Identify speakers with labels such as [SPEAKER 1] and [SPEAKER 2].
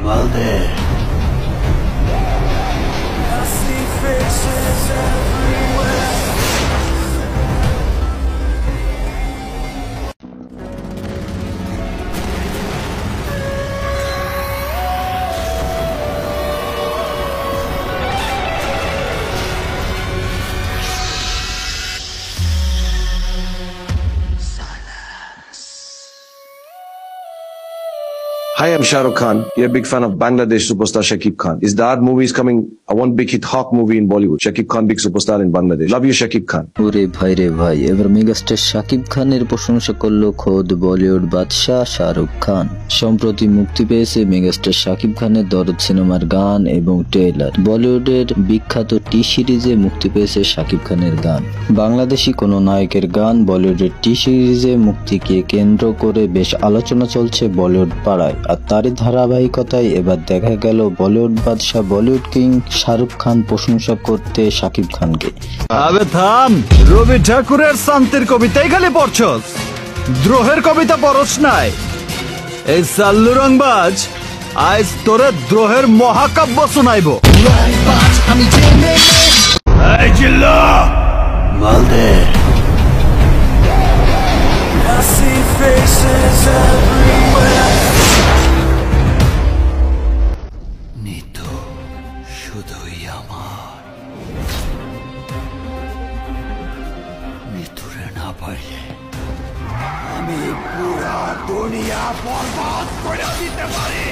[SPEAKER 1] মালদে
[SPEAKER 2] Hi, I'm Shah Rukh Khan. You're a big fan of Bangladesh superstar Shakib Khan. Is the Art movie is coming? One big hit Hawk movie in Bollywood. Shakib Khan, big superstar in Bangladesh. Love you, Shakib Khan.
[SPEAKER 3] ওরে ভাই রে ভাই, এবার megastar Shakib খানের প্রশংসা করলো খোদ বলিউড বাদশাহ শাহরুখ খান। সম্প্রতি মুক্তি পেয়েছে মেগাস্টার শাকিব খানের দরদ সিনেমার গান এবং ট্রেলার। বলিউডের বিখ্যাত টি সিরিজে মুক্তি পেয়েছে শাকিব খানের গান। বাংলাদেশি কোনো নায়কের গান বলিউডের টি সিরিজে মুক্তিকে কেন্দ্র করে বেশ আলোচনা চলছে বলিউড পাড়ায়। আর তারই ধারাবাহিকতায় এবার দেখা গেল বলিউড বাদশাহ বলিউড কিং শাহরুখ খান প্রশংসা করতে শাকিব খানকে।
[SPEAKER 4] আবে থাম, রবি ঠাকুরের শান্তির কবিতাই খালি পড়ছস, দ্রোহের কবিতা পড়স নাই। এই সাল্লু রংবাজ আজ তোরে দ্রোহের মহাকাব্য শোনাইব।
[SPEAKER 1] মালদে নিতু শুধুই আমার, নিতুরে না পারলে আমি পুরা দুনিয়া বরবাদ করে দিতে পারি।